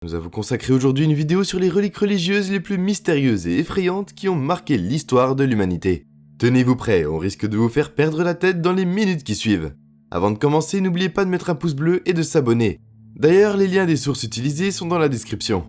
Nous avons consacré aujourd'hui une vidéo sur les reliques religieuses les plus mystérieuses et effrayantes qui ont marqué l'histoire de l'humanité. Tenez-vous prêts, on risque de vous faire perdre la tête dans les minutes qui suivent. Avant de commencer, n'oubliez pas de mettre un pouce bleu et de s'abonner. D'ailleurs, les liens des sources utilisées sont dans la description.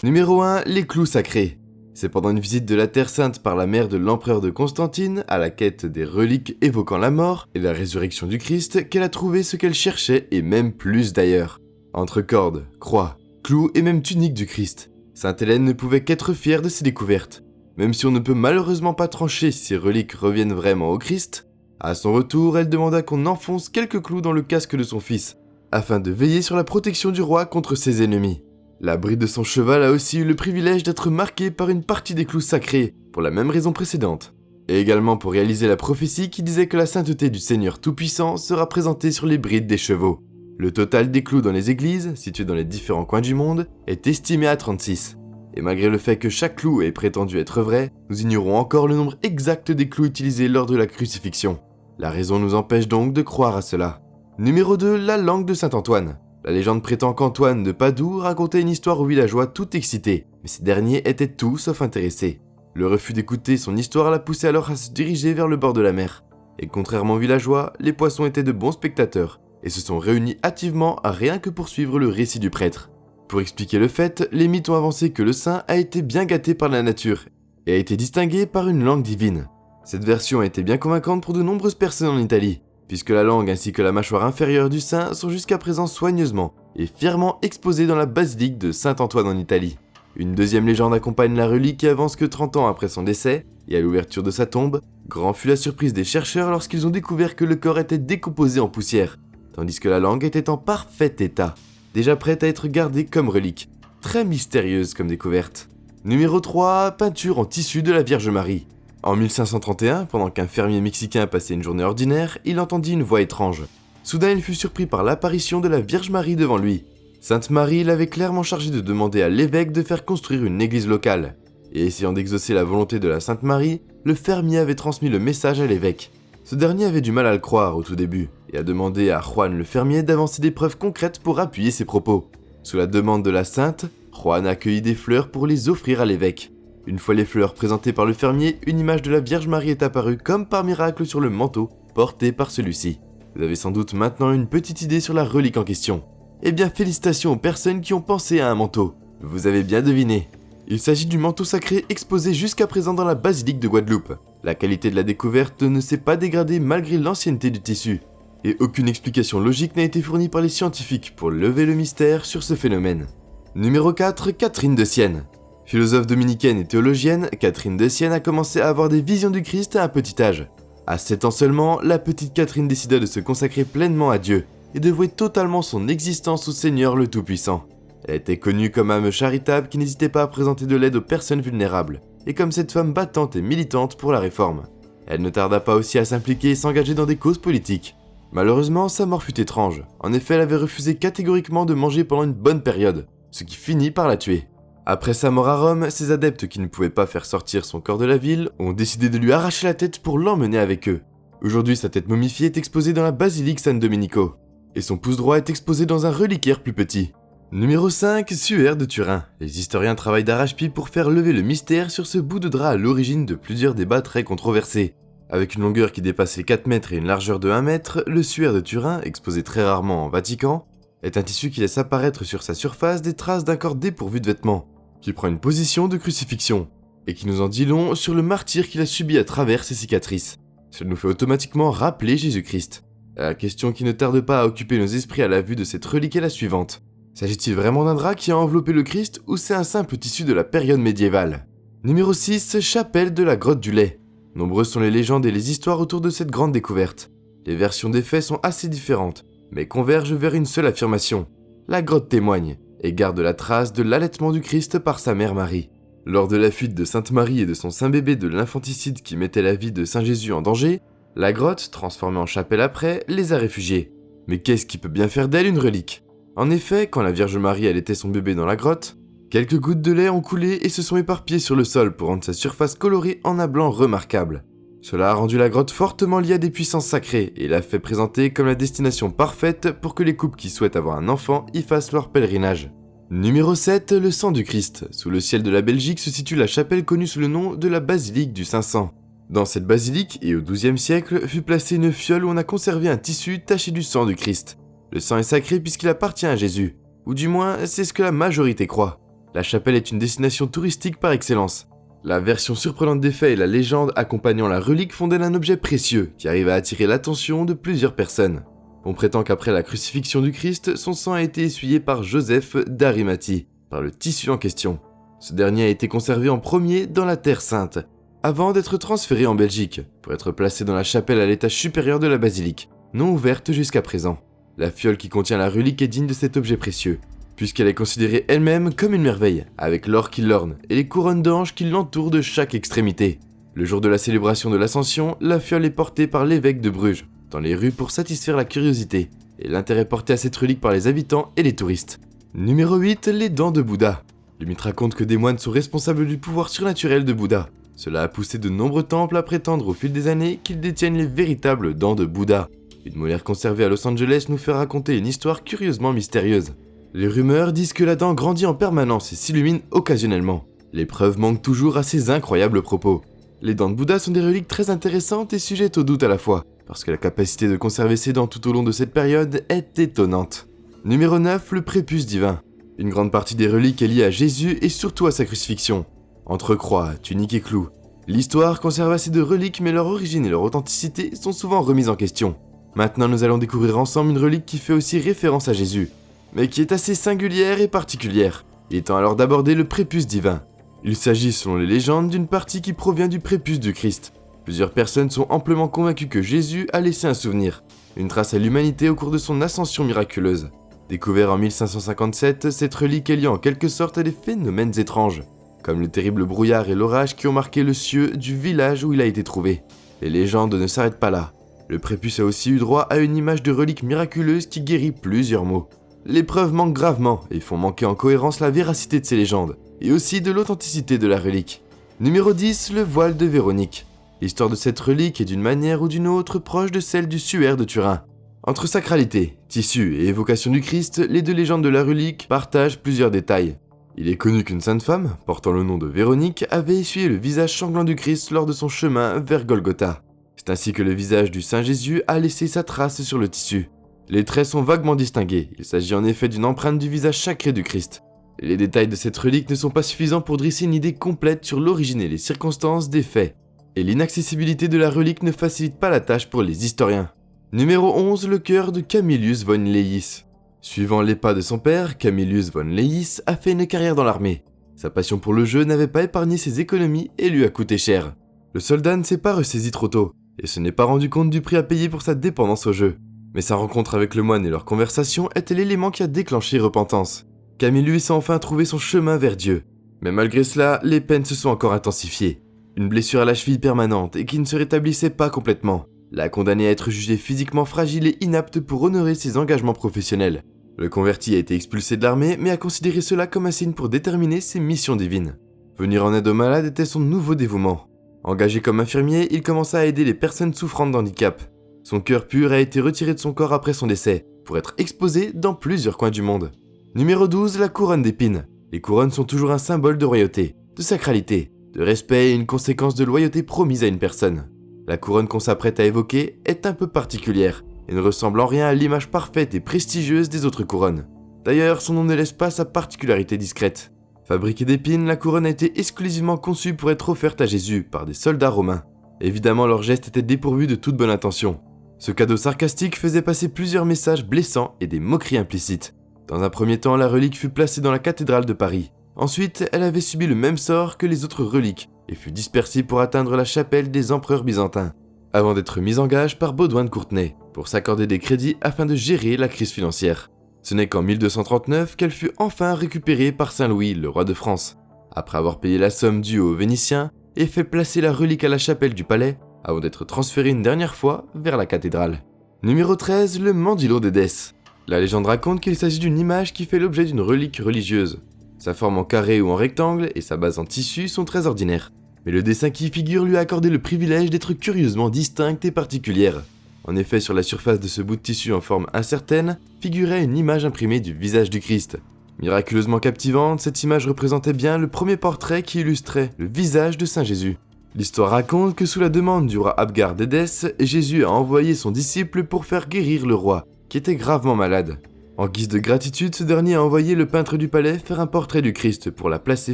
Numéro 1, les clous sacrés. C'est pendant une visite de la Terre Sainte par la mère de l'empereur de Constantine, à la quête des reliques évoquant la mort et la résurrection du Christ, qu'elle a trouvé ce qu'elle cherchait et même plus d'ailleurs. Entre cordes, croix, clous et même tunique du Christ, Sainte Hélène ne pouvait qu'être fière de ses découvertes. Même si on ne peut malheureusement pas trancher si ces reliques reviennent vraiment au Christ, à son retour, elle demanda qu'on enfonce quelques clous dans le casque de son fils, afin de veiller sur la protection du roi contre ses ennemis. La bride de son cheval a aussi eu le privilège d'être marquée par une partie des clous sacrés, pour la même raison précédente. Et également pour réaliser la prophétie qui disait que la sainteté du Seigneur Tout-Puissant sera présentée sur les brides des chevaux. Le total des clous dans les églises, situées dans les différents coins du monde, est estimé à 36. Et malgré le fait que chaque clou ait prétendu être vrai, nous ignorons encore le nombre exact des clous utilisés lors de la crucifixion. La raison nous empêche donc de croire à cela. Numéro 2, la langue de Saint Antoine. La légende prétend qu'Antoine de Padoue racontait une histoire aux villageois tout excités, mais ces derniers étaient tout sauf intéressés. Le refus d'écouter son histoire l'a poussé alors à se diriger vers le bord de la mer. Et contrairement aux villageois, les poissons étaient de bons spectateurs, et se sont réunis hâtivement à rien que pour suivre le récit du prêtre. Pour expliquer le fait, les mythes ont avancé que le saint a été bien gâté par la nature, et a été distingué par une langue divine. Cette version a été bien convaincante pour de nombreuses personnes en Italie, puisque la langue ainsi que la mâchoire inférieure du saint sont jusqu'à présent soigneusement et fièrement exposées dans la basilique de Saint-Antoine en Italie. Une deuxième légende accompagne la relique qui avance que 30 ans après son décès, et à l'ouverture de sa tombe, grand fut la surprise des chercheurs lorsqu'ils ont découvert que le corps était décomposé en poussière, tandis que la langue était en parfait état, déjà prête à être gardée comme relique. Très mystérieuse comme découverte. Numéro 3, peinture en tissu de la Vierge Marie. En 1531, pendant qu'un fermier mexicain passait une journée ordinaire, il entendit une voix étrange. Soudain, il fut surpris par l'apparition de la Vierge Marie devant lui. Sainte Marie l'avait clairement chargé de demander à l'évêque de faire construire une église locale. Et essayant d'exaucer la volonté de la Sainte Marie, le fermier avait transmis le message à l'évêque. Ce dernier avait du mal à le croire au tout début, et a demandé à Juan le fermier d'avancer des preuves concrètes pour appuyer ses propos. Sous la demande de la sainte, Juan accueillit des fleurs pour les offrir à l'évêque. Une fois les fleurs présentées par le fermier, une image de la Vierge Marie est apparue comme par miracle sur le manteau porté par celui-ci. Vous avez sans doute maintenant une petite idée sur la relique en question. Eh bien, félicitations aux personnes qui ont pensé à un manteau. Vous avez bien deviné. Il s'agit du manteau sacré exposé jusqu'à présent dans la basilique de Guadeloupe. La qualité de la découverte ne s'est pas dégradée malgré l'ancienneté du tissu. Et aucune explication logique n'a été fournie par les scientifiques pour lever le mystère sur ce phénomène. Numéro 4, Catherine de Sienne. Philosophe dominicaine et théologienne, Catherine de Sienne a commencé à avoir des visions du Christ à un petit âge. À 7 ans seulement, la petite Catherine décida de se consacrer pleinement à Dieu et de vouer totalement son existence au Seigneur le Tout-Puissant. Elle était connue comme âme charitable qui n'hésitait pas à présenter de l'aide aux personnes vulnérables, et comme cette femme battante et militante pour la réforme. Elle ne tarda pas aussi à s'impliquer et s'engager dans des causes politiques. Malheureusement, sa mort fut étrange. En effet, elle avait refusé catégoriquement de manger pendant une bonne période, ce qui finit par la tuer. Après sa mort à Rome, ses adeptes qui ne pouvaient pas faire sortir son corps de la ville ont décidé de lui arracher la tête pour l'emmener avec eux. Aujourd'hui, sa tête momifiée est exposée dans la basilique San Domenico, et son pouce droit est exposé dans un reliquaire plus petit. Numéro 5, Suaire de Turin. Les historiens travaillent d'arrache-pied pour faire lever le mystère sur ce bout de drap à l'origine de plusieurs débats très controversés. Avec une longueur qui dépasse les 4 mètres et une largeur de 1 mètre, le Suaire de Turin, exposé très rarement en Vatican, est un tissu qui laisse apparaître sur sa surface des traces d'un corps dépourvu de vêtements, qui prend une position de crucifixion, et qui nous en dit long sur le martyre qu'il a subi à travers ses cicatrices. Cela nous fait automatiquement rappeler Jésus-Christ. La question qui ne tarde pas à occuper nos esprits à la vue de cette relique est la suivante. S'agit-il vraiment d'un drap qui a enveloppé le Christ ou c'est un simple tissu de la période médiévale? Numéro 6, Chapelle de la Grotte du Lait. Nombreuses sont les légendes et les histoires autour de cette grande découverte. Les versions des faits sont assez différentes, mais convergent vers une seule affirmation. La grotte témoigne et garde la trace de l'allaitement du Christ par sa mère Marie. Lors de la fuite de Sainte Marie et de son saint bébé de l'infanticide qui mettait la vie de Saint Jésus en danger, la grotte, transformée en chapelle après, les a réfugiés. Mais qu'est-ce qui peut bien faire d'elle une relique? En effet, quand la Vierge Marie allaitait son bébé dans la grotte, quelques gouttes de lait ont coulé et se sont éparpillées sur le sol pour rendre sa surface colorée en un blanc remarquable. Cela a rendu la grotte fortement liée à des puissances sacrées et l'a fait présenter comme la destination parfaite pour que les couples qui souhaitent avoir un enfant y fassent leur pèlerinage. Numéro 7, le sang du Christ. Sous le ciel de la Belgique se situe la chapelle connue sous le nom de la basilique du Saint-Sang. Dans cette basilique, et au XIIe siècle, fut placée une fiole où on a conservé un tissu taché du sang du Christ. Le sang est sacré puisqu'il appartient à Jésus, ou du moins c'est ce que la majorité croit. La chapelle est une destination touristique par excellence. La version surprenante des faits et la légende accompagnant la relique font d'elle un objet précieux qui arrive à attirer l'attention de plusieurs personnes. On prétend qu'après la crucifixion du Christ, son sang a été essuyé par Joseph d'Arimathie, par le tissu en question. Ce dernier a été conservé en premier dans la Terre Sainte, avant d'être transféré en Belgique, pour être placé dans la chapelle à l'étage supérieur de la basilique, non ouverte jusqu'à présent. La fiole qui contient la relique est digne de cet objet précieux, puisqu'elle est considérée elle-même comme une merveille, avec l'or qui l'orne et les couronnes d'anges qui l'entourent de chaque extrémité. Le jour de la célébration de l'Ascension, la fiole est portée par l'évêque de Bruges, dans les rues pour satisfaire la curiosité, et l'intérêt porté à cette relique par les habitants et les touristes. Numéro 8, les dents de Bouddha. Le mythe raconte que des moines sont responsables du pouvoir surnaturel de Bouddha. Cela a poussé de nombreux temples à prétendre au fil des années qu'ils détiennent les véritables dents de Bouddha. Une molaire conservée à Los Angeles nous fait raconter une histoire curieusement mystérieuse. Les rumeurs disent que la dent grandit en permanence et s'illumine occasionnellement. Les preuves manquent toujours à ces incroyables propos. Les dents de Bouddha sont des reliques très intéressantes et sujettes au doute à la fois, parce que la capacité de conserver ses dents tout au long de cette période est étonnante. Numéro 9, le prépuce divin. Une grande partie des reliques est liée à Jésus et surtout à sa crucifixion. Entre croix, tunique et clous. L'histoire conserve assez de reliques mais leur origine et leur authenticité sont souvent remises en question. Maintenant nous allons découvrir ensemble une relique qui fait aussi référence à Jésus, mais qui est assez singulière et particulière. Il est temps alors d'aborder le prépuce divin. Il s'agit selon les légendes d'une partie qui provient du prépuce du Christ. Plusieurs personnes sont amplement convaincues que Jésus a laissé un souvenir, une trace à l'humanité au cours de son ascension miraculeuse. Découvert en 1557, cette relique est liée en quelque sorte à des phénomènes étranges, comme le terrible brouillard et l'orage qui ont marqué le cieux du village où il a été trouvé. Les légendes ne s'arrêtent pas là. Le prépuce a aussi eu droit à une image de relique miraculeuse qui guérit plusieurs maux. Les preuves manquent gravement et font manquer en cohérence la véracité de ces légendes, et aussi de l'authenticité de la relique. Numéro 10, le voile de Véronique. L'histoire de cette relique est d'une manière ou d'une autre proche de celle du suaire de Turin. Entre sacralité, tissu et évocation du Christ, les deux légendes de la relique partagent plusieurs détails. Il est connu qu'une sainte femme, portant le nom de Véronique, avait essuyé le visage sanglant du Christ lors de son chemin vers Golgotha. C'est ainsi que le visage du Saint Jésus a laissé sa trace sur le tissu. Les traits sont vaguement distingués, il s'agit en effet d'une empreinte du visage sacré du Christ. Les détails de cette relique ne sont pas suffisants pour dresser une idée complète sur l'origine et les circonstances des faits. Et l'inaccessibilité de la relique ne facilite pas la tâche pour les historiens. Numéro 11, le cœur de Camillus von Leyis. Suivant les pas de son père, Camillus von Leyis a fait une carrière dans l'armée. Sa passion pour le jeu n'avait pas épargné ses économies et lui a coûté cher. Le soldat ne s'est pas ressaisi trop tôt, et se n'est pas rendu compte du prix à payer pour sa dépendance au jeu. Mais sa rencontre avec le moine et leur conversation était l'élément qui a déclenché repentance. Camillus a enfin trouvé son chemin vers Dieu. Mais malgré cela, les peines se sont encore intensifiées. Une blessure à la cheville permanente et qui ne se rétablissait pas complètement l'a condamné à être jugé physiquement fragile et inapte pour honorer ses engagements professionnels. Le converti a été expulsé de l'armée mais a considéré cela comme un signe pour déterminer ses missions divines. Venir en aide aux malades était son nouveau dévouement. Engagé comme infirmier, il commença à aider les personnes souffrant d'handicap. Son cœur pur a été retiré de son corps après son décès, pour être exposé dans plusieurs coins du monde. Numéro 12, la couronne d'épines. Les couronnes sont toujours un symbole de royauté, de sacralité, de respect et une conséquence de loyauté promise à une personne. La couronne qu'on s'apprête à évoquer est un peu particulière, et ne ressemble en rien à l'image parfaite et prestigieuse des autres couronnes. D'ailleurs, son nom ne laisse pas sa particularité discrète. Fabriquée d'épines, la couronne a été exclusivement conçue pour être offerte à Jésus par des soldats romains. Évidemment, leur geste était dépourvu de toute bonne intention. Ce cadeau sarcastique faisait passer plusieurs messages blessants et des moqueries implicites. Dans un premier temps, la relique fut placée dans la cathédrale de Paris. Ensuite, elle avait subi le même sort que les autres reliques et fut dispersée pour atteindre la chapelle des empereurs byzantins, avant d'être mise en gage par Baudouin de Courtenay pour s'accorder des crédits afin de gérer la crise financière. Ce n'est qu'en 1239 qu'elle fut enfin récupérée par Saint-Louis, le roi de France, après avoir payé la somme due aux Vénitiens et fait placer la relique à la chapelle du palais, avant d'être transférée une dernière fois vers la cathédrale. Numéro 13, le Mandilo d'Édesse. La légende raconte qu'il s'agit d'une image qui fait l'objet d'une relique religieuse. Sa forme en carré ou en rectangle et sa base en tissu sont très ordinaires. mais le dessin qui y figure lui a accordé le privilège d'être curieusement distincte et particulière. En effet, sur la surface de ce bout de tissu en forme incertaine, figurait une image imprimée du visage du Christ. Miraculeusement captivante, cette image représentait bien le premier portrait qui illustrait le visage de Saint Jésus. L'histoire raconte que sous la demande du roi Abgar d'Édesse, Jésus a envoyé son disciple pour faire guérir le roi, qui était gravement malade. En guise de gratitude, ce dernier a envoyé le peintre du palais faire un portrait du Christ pour la placer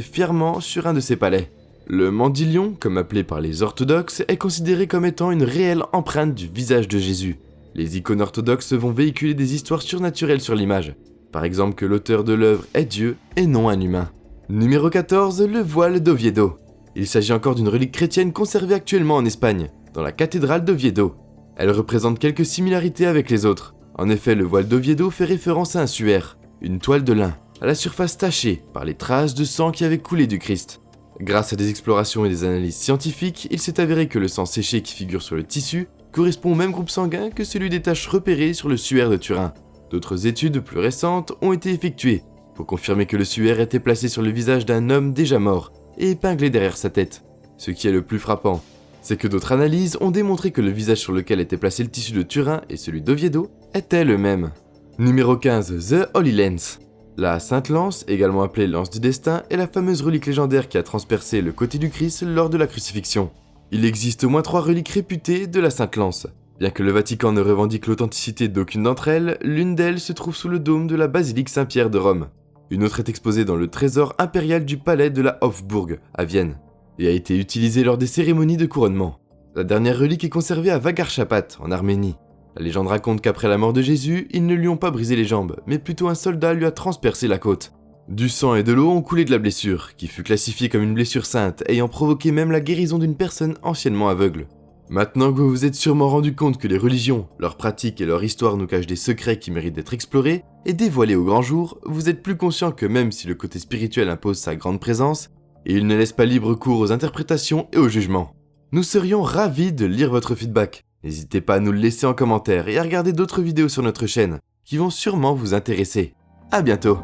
fièrement sur un de ses palais. Le mandilion, comme appelé par les orthodoxes, est considéré comme étant une réelle empreinte du visage de Jésus. Les icônes orthodoxes vont véhiculer des histoires surnaturelles sur l'image. Par exemple que l'auteur de l'œuvre est Dieu et non un humain. Numéro 14, le voile d'Oviedo. Il s'agit encore d'une relique chrétienne conservée actuellement en Espagne, dans la cathédrale d'Oviedo. Elle représente quelques similarités avec les autres. En effet, le voile d'Oviedo fait référence à un suaire, une toile de lin, à la surface tachée par les traces de sang qui avaient coulé du Christ. Grâce à des explorations et des analyses scientifiques, il s'est avéré que le sang séché qui figure sur le tissu correspond au même groupe sanguin que celui des taches repérées sur le suaire de Turin. D'autres études plus récentes ont été effectuées pour confirmer que le suaire était placé sur le visage d'un homme déjà mort et épinglé derrière sa tête. Ce qui est le plus frappant, c'est que d'autres analyses ont démontré que le visage sur lequel était placé le tissu de Turin et celui d'Oviedo étaient le même. Numéro 15, The Holy Lance. La Sainte Lance, également appelée Lance du Destin, est la fameuse relique légendaire qui a transpercé le côté du Christ lors de la crucifixion. Il existe au moins 3 reliques réputées de la Sainte Lance. Bien que le Vatican ne revendique l'authenticité d'aucune d'entre elles, l'une d'elles se trouve sous le dôme de la basilique Saint-Pierre de Rome. Une autre est exposée dans le trésor impérial du palais de la Hofburg, à Vienne, et a été utilisée lors des cérémonies de couronnement. La dernière relique est conservée à Vagar-Chapat, en Arménie. La légende raconte qu'après la mort de Jésus, ils ne lui ont pas brisé les jambes, mais plutôt un soldat lui a transpercé la côte. Du sang et de l'eau ont coulé de la blessure, qui fut classifiée comme une blessure sainte, ayant provoqué même la guérison d'une personne anciennement aveugle. Maintenant que vous vous êtes sûrement rendu compte que les religions, leurs pratiques et leur histoire nous cachent des secrets qui méritent d'être explorés et dévoilés au grand jour, vous êtes plus conscient que même si le côté spirituel impose sa grande présence, il ne laisse pas libre cours aux interprétations et aux jugements. Nous serions ravis de lire votre feedback. N'hésitez pas à nous le laisser en commentaire et à regarder d'autres vidéos sur notre chaîne, qui vont sûrement vous intéresser. À bientôt.